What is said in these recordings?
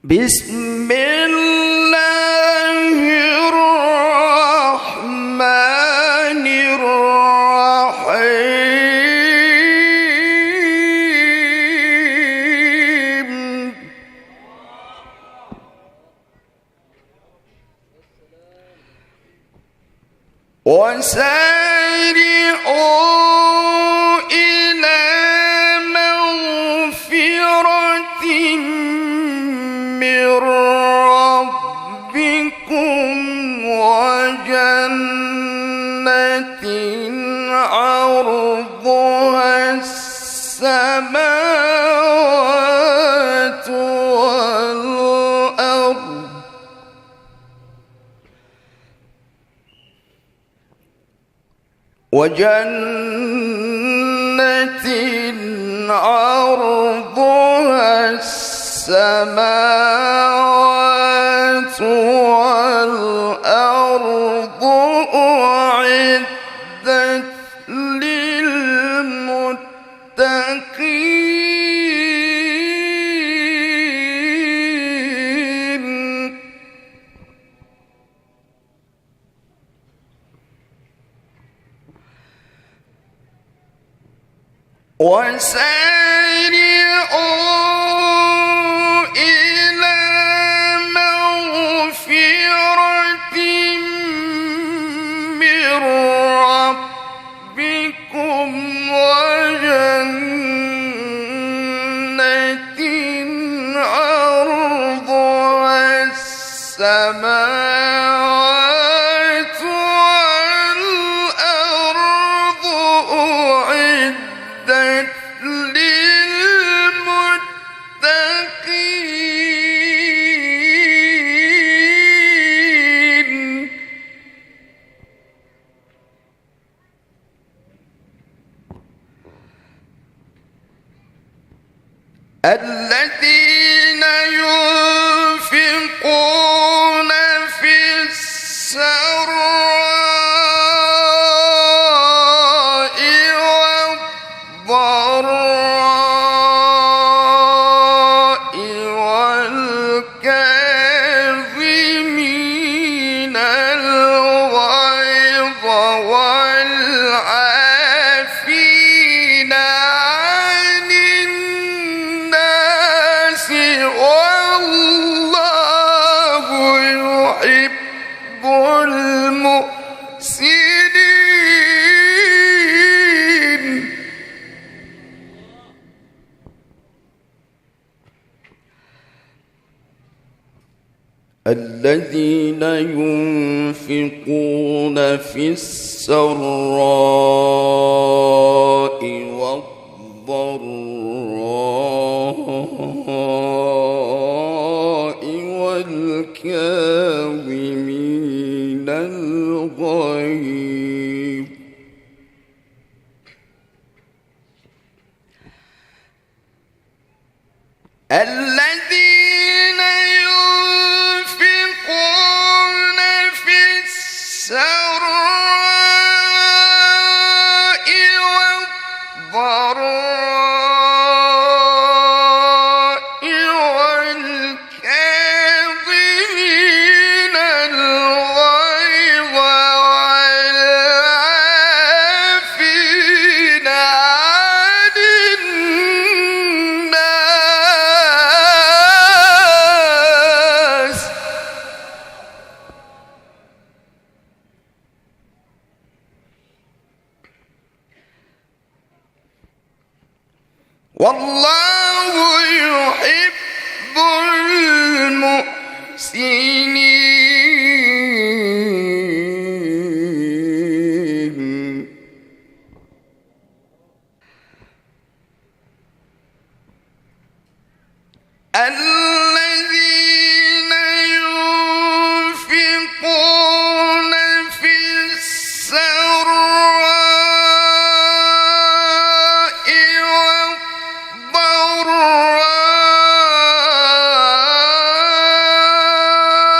بسم الله الرحمن الرحيم وسارعوا إلى مغفرة من ربكم وجنة عرضها السماوات والأرض عرضها السماوات والأرض أعدت للمتقين وسارعوا إلى مغفرة من ربكم وجنة عرضها السماوات والأرض أعدت للمتقين الذين ينفقون في السراء والضراء والكاظمين الغيظ والعافين عن الناس والله يحب المحسنين الذين ينفقون في السراء والضراء والكاظمين الغيظ الذين ينفقون في السراء والضراء والكاظمين الغيظ والعافين عن الناس والله يحب المحسنين الذين ينفقون في السراء والضراء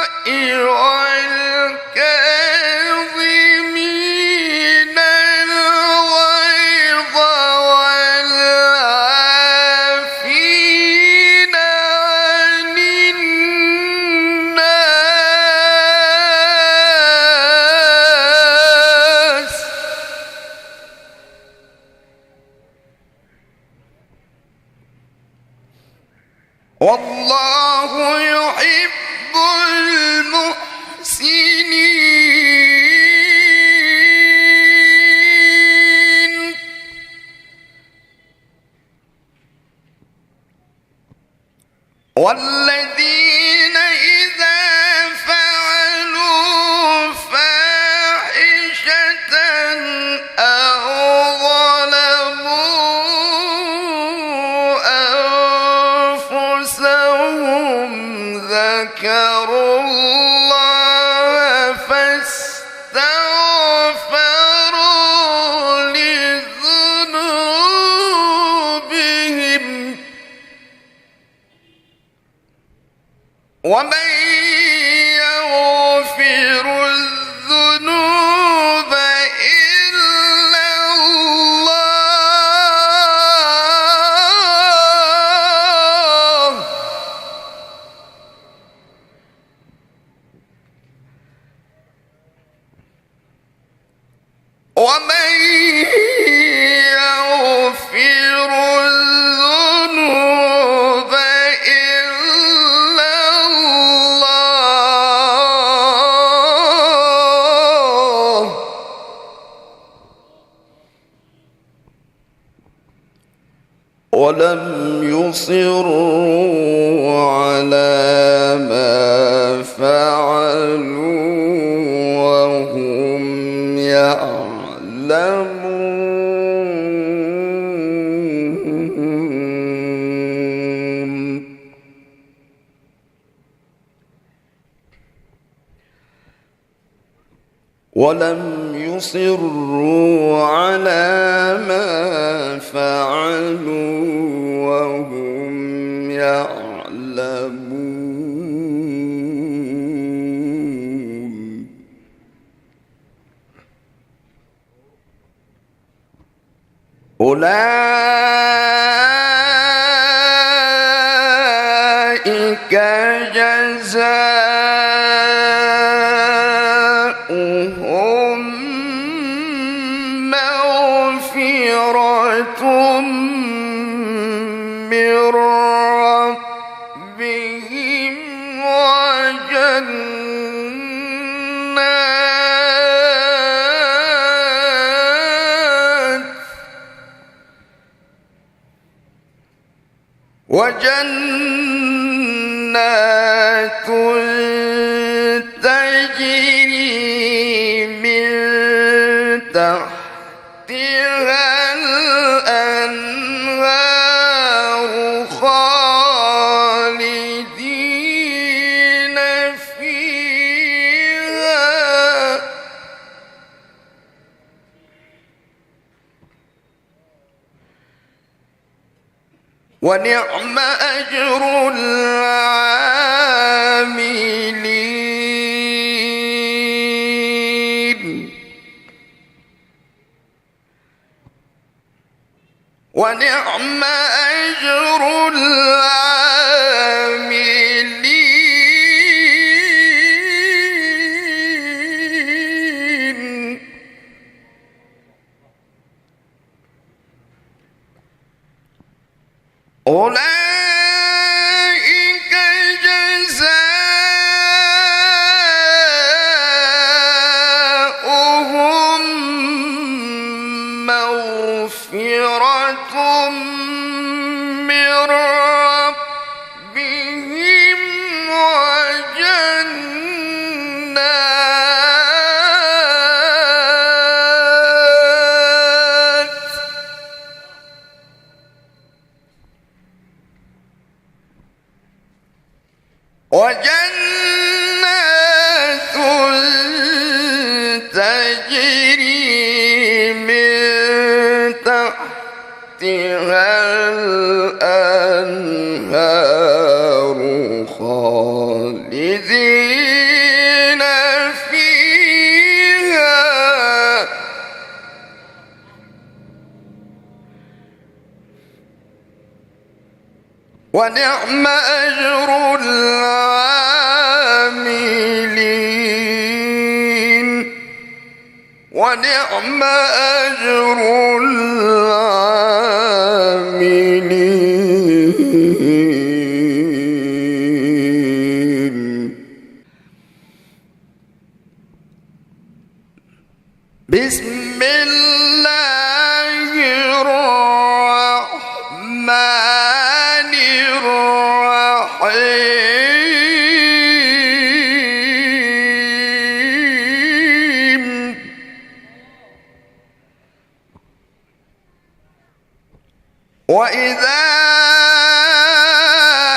والله يحب المحسنين والذين إذا فعلوا فاحشة أو ظلموا أنفسهم ذكروا الله فاستغفروا لذنوبهم ومن يغفر الذنوب إلا الله ومن يغفر الذنوب إلا الله ولم يصروا على ما فعلوا وهم يعلمون ولم يصروا على ما فعلوا وهم يعلمون أولئك جزاؤهم مغفرة من ربهم وجنات تجري من تحتها الأنهار خالدين فيها ونعم أجر العاملين ونعم أجر العاملين أولئك جزاؤهم مغفرة من ربهم وجنات تجري من تحتها الأنهار خالدين فيها ونعم أجر العاملين ونعم أجر العاملين بسم الله الرحمن الرحيم وإذا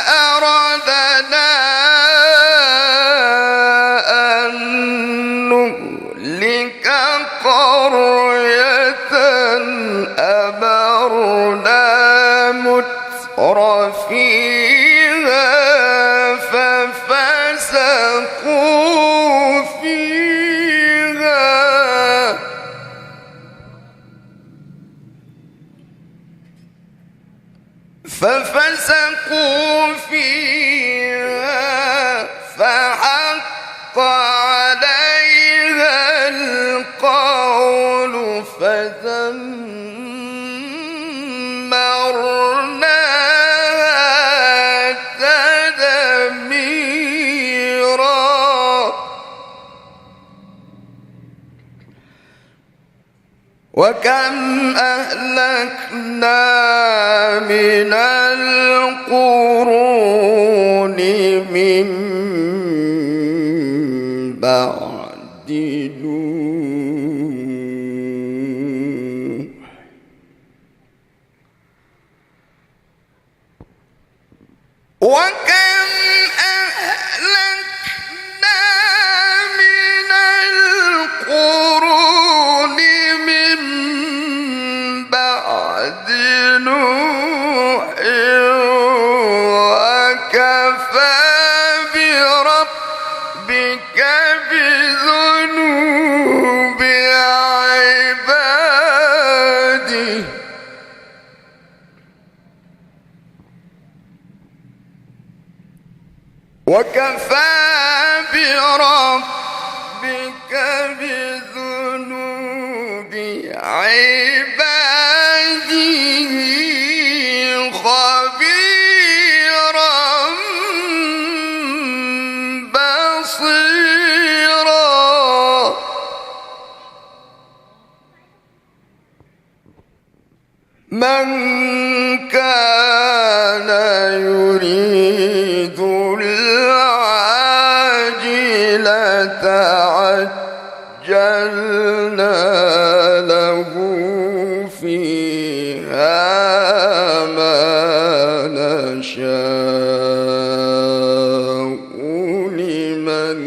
أردنا أن نهلك قرية أمرنا متر فيها ففسقوا فيها فحق عليها القول فدمرناها تدميرا وكم أهلكنا من القرون من بعد نوح وكم أهلكنا من القرون من بعد نوح وكفى بربك بذنوب عباده وكفى بربك بذنوب عباده خبيرا بصيرا من كان يريد العاجلة عجلنا له فيها ما نشاء لمن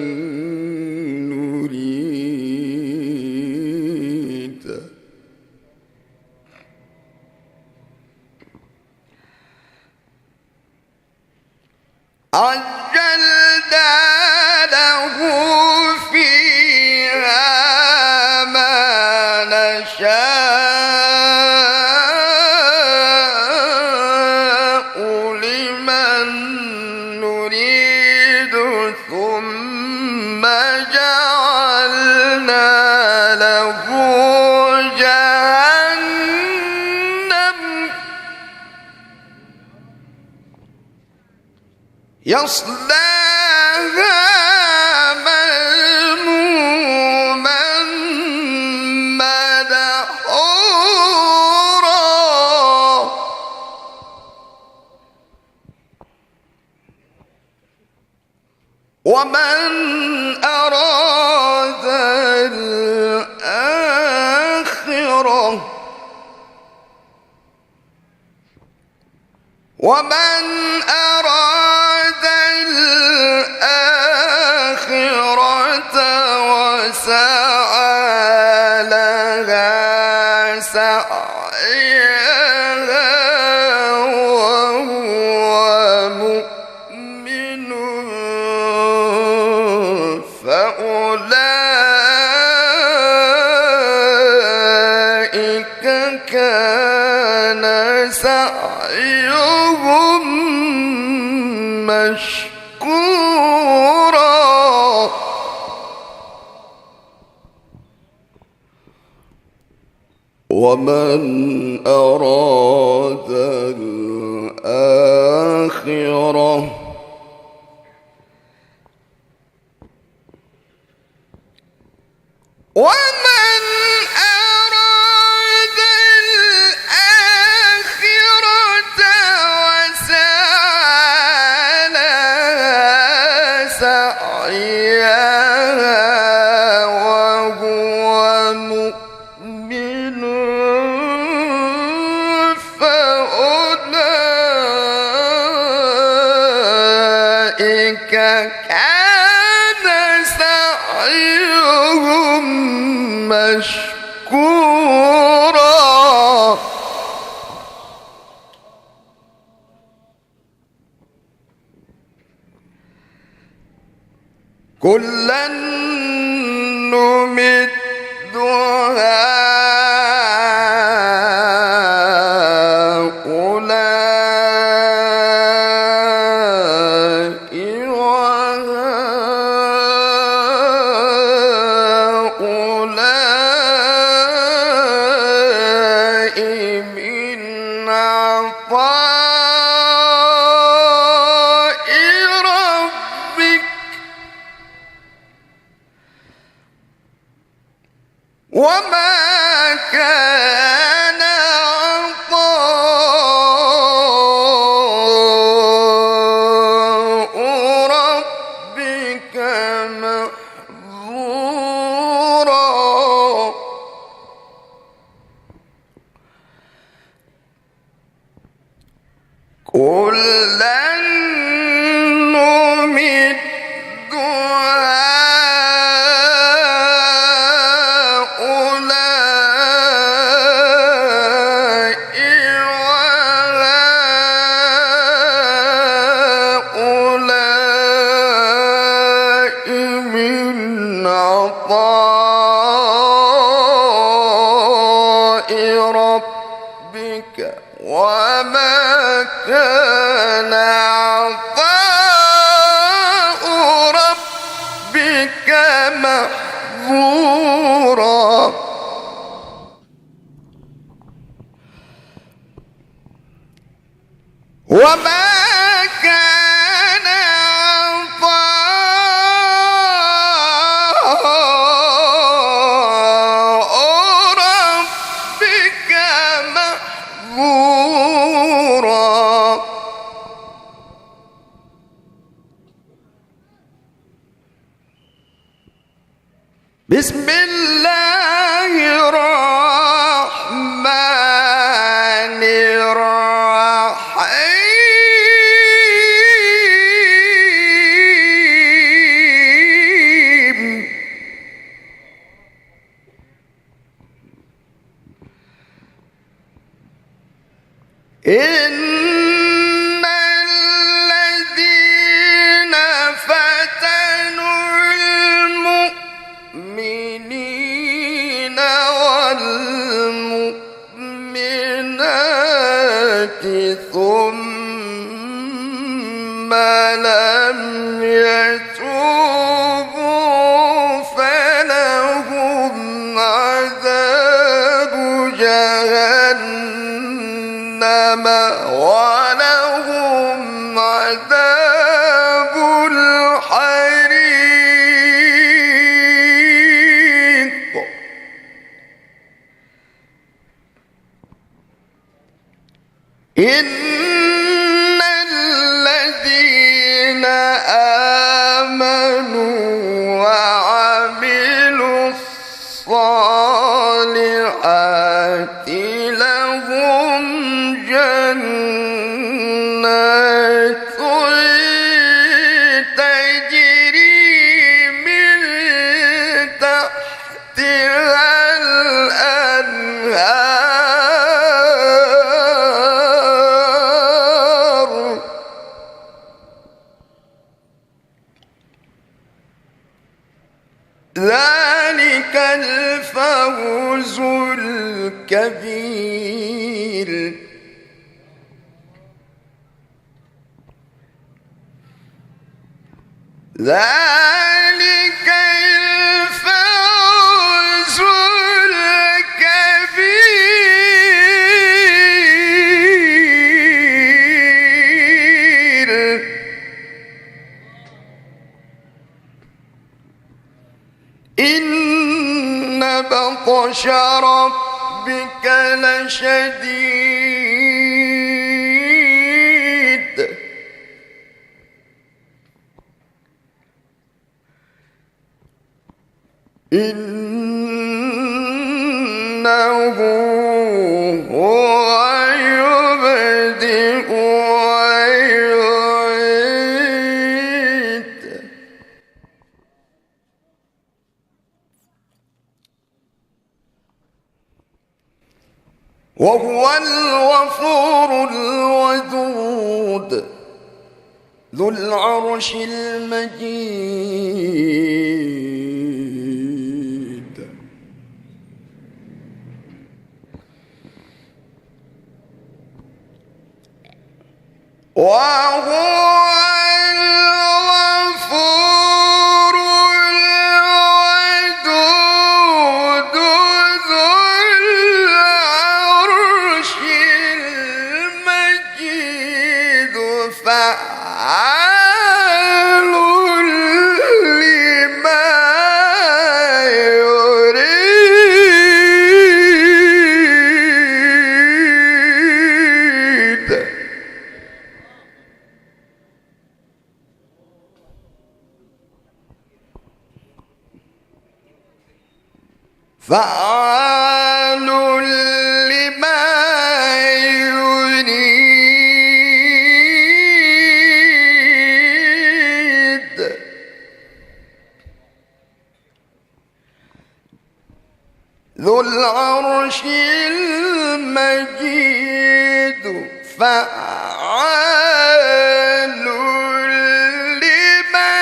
نريد عجلنا له فيها ما نشاء لمن نريد ثم جعلنا له جهنم يصلاها مذموما مدحورا ومن أراد الآخرة وسعى لها سعيها وهو مؤمن فأولئك كان سعيهم مشكورا ومن أراد الآخرة ومن مشكورا كلا نمد هؤلاء وهؤلاء من عطاء ربك وما كان عطاء ربك محظورا كلا نمد ربك وما كان عطاء ربك محظورا وما كان عطاء ربك محظورا بسم الله الرحمن الرحيم إن الذين فتنوا المؤمنين والمؤمنات ثم لم يتوبوا فلهم عذاب جهنم ولهم عذاب الحريق إن الذين آمنوا وعملوا الصالحات لهم جنات تجري من تحتها الأنهار ذلك الفوز الكبير ذلك الفوز الكبير إن بطش ربك لشديد إنه هو يبدئ ويعيد وهو الغفور الودود ذو العرش المجيد. وهو فعال لما يريد. فعال لما يريد. ذو العرش المجيد فعال لما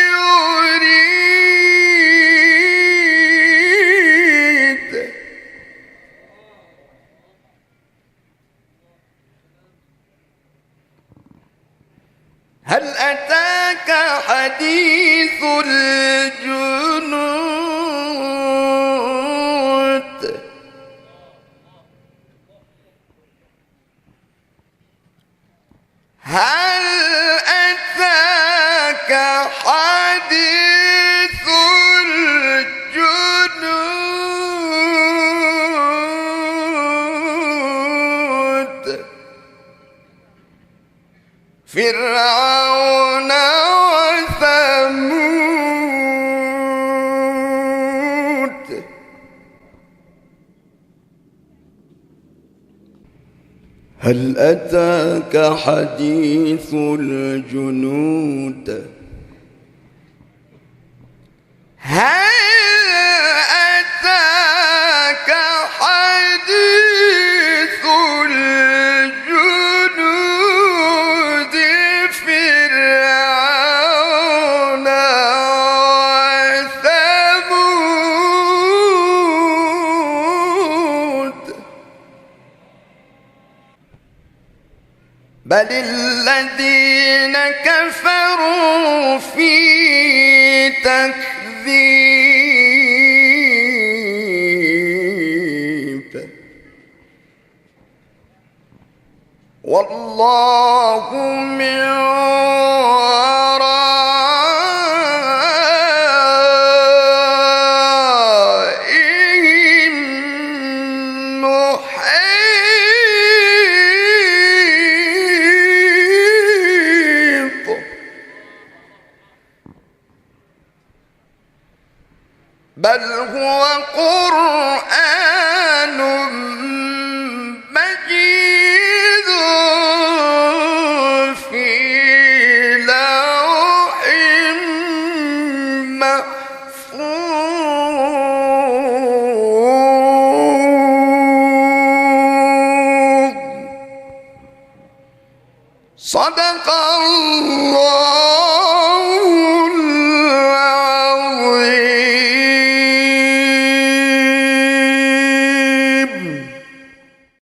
يريد. هل أتاك حديث الجنود؟ هل أتاك حديث الجنود؟ فرعون وثمود. هل أتاك حديث الجنود؟ هل أتاك حديث الجنود؟ فرعون وثمود. بل الذين كفروا في تكذيب والله من ورائهم محيط. بل هو قرآن مجيد في لوح محفوظ. صدق الله